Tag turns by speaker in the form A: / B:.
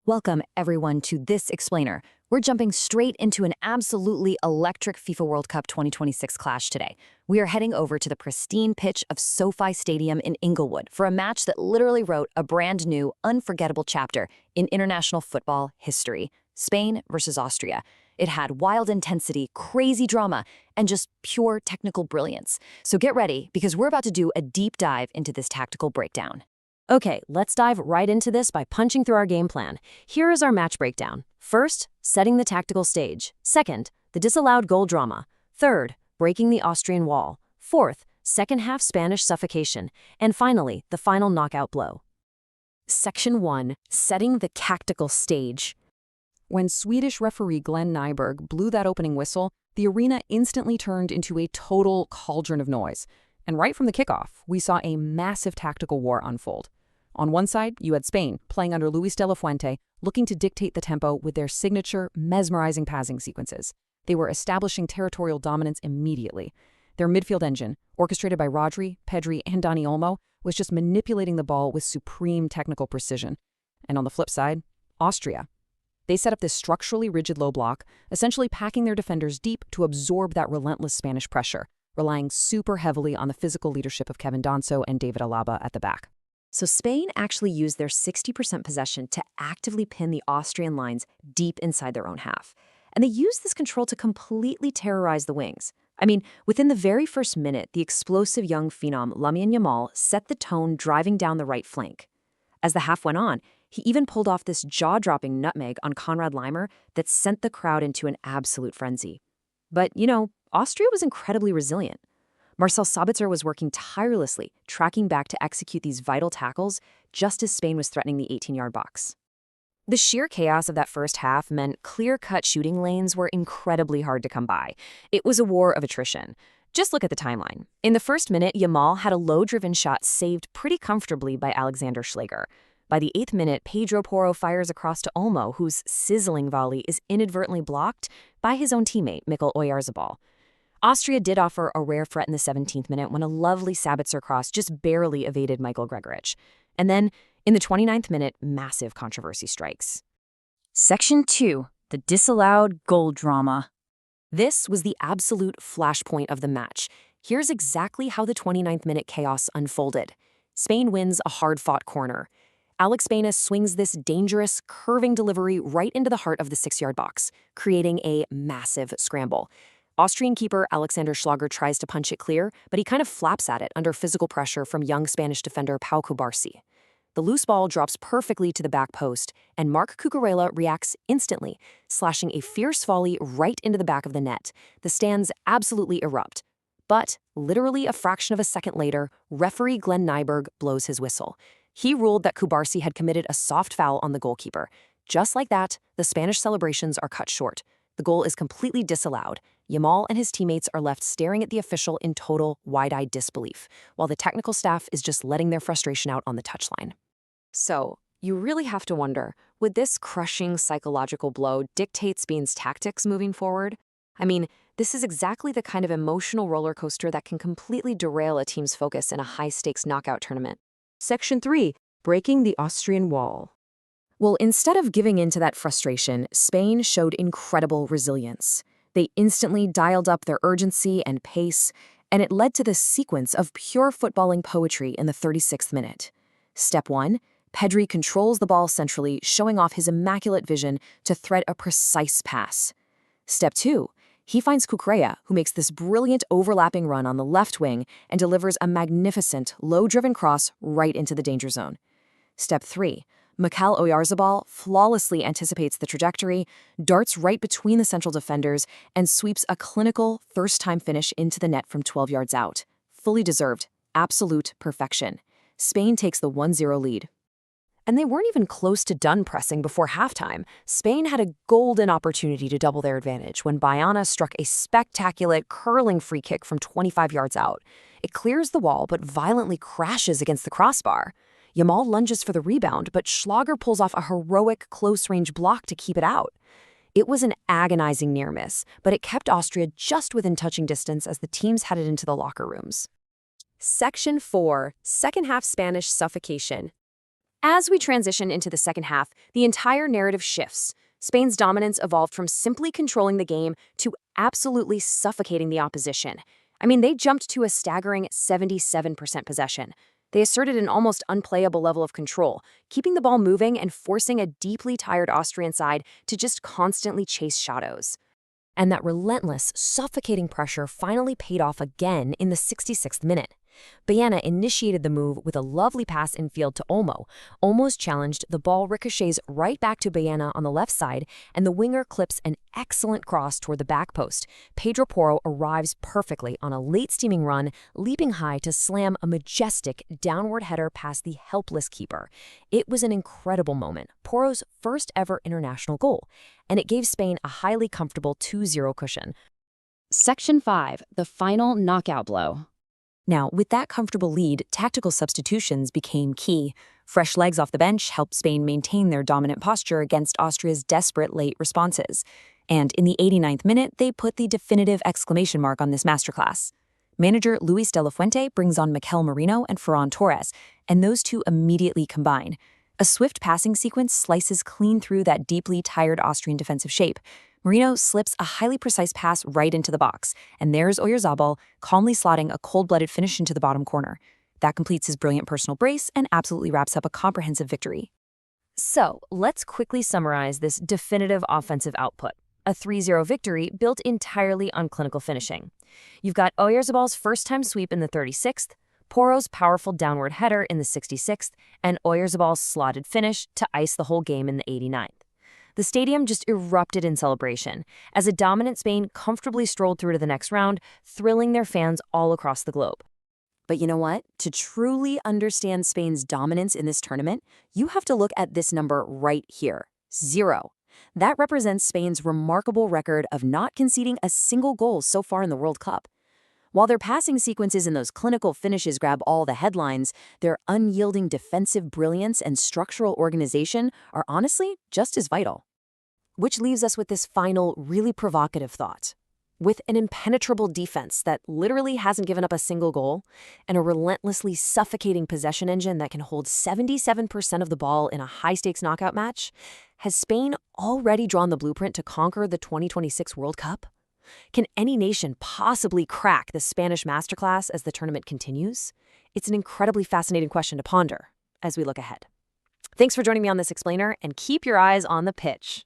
A: Welcome, everyone, to this explainer. We're jumping straight into an absolutely electric FIFA World Cup 2026 clash today. We are heading over to the pristine pitch of SoFi Stadium in Inglewood for a match that literally wrote a brand new, unforgettable chapter in international football history. Spain versus Austria. It had wild intensity, crazy drama, and just pure technical brilliance. So get ready, because we're about to do a deep dive into this tactical breakdown.
B: Okay, let's dive right into this by punching through our game plan. Here is our match breakdown. First, setting the tactical stage. Second, the disallowed goal drama. Third, breaking the Austrian wall. Fourth, second-half Spanish suffocation. And finally, the final knockout blow. Section 1. Setting the tactical stage.
C: When Swedish referee Glenn Nyberg blew that opening whistle, the arena instantly turned into a total cauldron of noise. And right from the kickoff, we saw a massive tactical war unfold. On one side, you had Spain, playing under Luis de la Fuente, looking to dictate the tempo with their signature, mesmerizing passing sequences. They were establishing territorial dominance immediately. Their midfield engine, orchestrated by Rodri, Pedri, and Dani Olmo, was just manipulating the ball with supreme technical precision. And on the flip side, Austria. They set up this structurally rigid low block, essentially packing their defenders deep to absorb that relentless Spanish pressure, relying super heavily on the physical leadership of Kevin Danso and David Alaba at the back.
B: So Spain actually used their 60% possession to actively pin the Austrian lines deep inside their own half. And they used this control to completely terrorize the wings. I mean, within the very first minute, the explosive young phenom Lamine Yamal set the tone driving down the right flank. As the half went on, he even pulled off this jaw-dropping nutmeg on Konrad Laimer that sent the crowd into an absolute frenzy. But, Austria was incredibly resilient. Marcel Sabitzer was working tirelessly, tracking back to execute these vital tackles just as Spain was threatening the 18-yard box. The sheer chaos of that first half meant clear-cut shooting lanes were incredibly hard to come by. It was a war of attrition. Just look at the timeline. In the first minute, Yamal had a low-driven shot saved pretty comfortably by Alexander Schläger. By the 8th minute, Pedro Porro fires across to Olmo, whose sizzling volley is inadvertently blocked by his own teammate, Mikel Oyarzabal. Austria did offer a rare threat in the 17th minute when a lovely Sabitzer cross just barely evaded Michael Gregoritsch. And then, in the 29th minute, massive controversy strikes.
A: Section 2. The disallowed goal drama.
B: This was the absolute flashpoint of the match. Here's exactly how the 29th minute chaos unfolded. Spain wins a hard-fought corner. Alex Baena swings this dangerous, curving delivery right into the heart of the 6-yard box, creating a massive scramble. Austrian keeper Alexander Schläger tries to punch it clear, but he kind of flaps at it under physical pressure from young Spanish defender Pau Cubarsí. The loose ball drops perfectly to the back post, and Marc Cucurella reacts instantly, slashing a fierce volley right into the back of the net. The stands absolutely erupt. But, literally a fraction of a second later, referee Glenn Nyberg blows his whistle. He ruled that Cubarsí had committed a soft foul on the goalkeeper. Just like that, the Spanish celebrations are cut short. The goal is completely disallowed. Yamal and his teammates are left staring at the official in total, wide-eyed disbelief, while the technical staff is just letting their frustration out on the touchline. So, you really have to wonder, would this crushing psychological blow dictate Spain's tactics moving forward? I mean, this is exactly the kind of emotional roller coaster that can completely derail a team's focus in a high-stakes knockout tournament.
C: Section 3. Breaking the Austrian wall.
B: Well, instead of giving in to that frustration, Spain showed incredible resilience. They instantly dialed up their urgency and pace, and it led to this sequence of pure footballing poetry in the 36th minute. Step 1, Pedri controls the ball centrally, showing off his immaculate vision to thread a precise pass. Step 2, he finds Cucurella, who makes this brilliant overlapping run on the left wing and delivers a magnificent, low-driven cross right into the danger zone. Step 3, Mikel Oyarzabal flawlessly anticipates the trajectory, darts right between the central defenders, and sweeps a clinical, first-time finish into the net from 12 yards out. Fully deserved. Absolute perfection. Spain takes the 1-0 lead. And they weren't even close to done pressing before halftime. Spain had a golden opportunity to double their advantage when Bayana struck a spectacular, curling free kick from 25 yards out. It clears the wall but violently crashes against the crossbar. Yamal lunges for the rebound, but Schläger pulls off a heroic close-range block to keep it out. It was an agonizing near miss, but it kept Austria just within touching distance as the teams headed into the locker rooms. Section 4. Second-half Spanish suffocation. As we transition into the second half, the entire narrative shifts. Spain's dominance evolved from simply controlling the game to absolutely suffocating the opposition. I mean, they jumped to a staggering 77% possession. They asserted an almost unplayable level of control, keeping the ball moving and forcing a deeply tired Austrian side to just constantly chase shadows. And that relentless, suffocating pressure finally paid off again in the 66th minute. Baena initiated the move with a lovely pass infield to Olmo. Olmo's challenged, the ball ricochets right back to Baena on the left side, and the winger clips an excellent cross toward the back post. Pedro Porro arrives perfectly on a late-steaming run, leaping high to slam a majestic downward header past the helpless keeper. It was an incredible moment, Porro's first ever international goal, and it gave Spain a highly comfortable 2-0 cushion.
A: Section 5, the final knockout blow.
B: Now, with that comfortable lead, tactical substitutions became key. Fresh legs off the bench helped Spain maintain their dominant posture against Austria's desperate late responses. And in the 89th minute, they put the definitive exclamation mark on this masterclass. Manager Luis de la Fuente brings on Mikel Merino and Ferran Torres, and those two immediately combine. A swift passing sequence slices clean through that deeply tired Austrian defensive shape. Merino slips a highly precise pass right into the box, and there's Oyarzabal calmly slotting a cold-blooded finish into the bottom corner. That completes his brilliant personal brace and absolutely wraps up a comprehensive victory. So, let's quickly summarize this definitive offensive output. A 3-0 victory built entirely on clinical finishing. You've got Oyarzabal's first-time sweep in the 36th, Porro's powerful downward header in the 66th, and Oyarzabal's slotted finish to ice the whole game in the 89th. The stadium just erupted in celebration as a dominant Spain comfortably strolled through to the next round, thrilling their fans all across the globe. But you know what? To truly understand Spain's dominance in this tournament, you have to look at this number right here, 0. That represents Spain's remarkable record of not conceding a single goal so far in the World Cup. While their passing sequences and those clinical finishes grab all the headlines, their unyielding defensive brilliance and structural organization are honestly just as vital. Which leaves us with this final, really provocative thought. With an impenetrable defense that literally hasn't given up a single goal, and a relentlessly suffocating possession engine that can hold 77% of the ball in a high-stakes knockout match, has Spain already drawn the blueprint to conquer the 2026 World Cup? Can any nation possibly crack the Spanish masterclass as the tournament continues? It's an incredibly fascinating question to ponder as we look ahead. Thanks for joining me on this explainer, and keep your eyes on the pitch.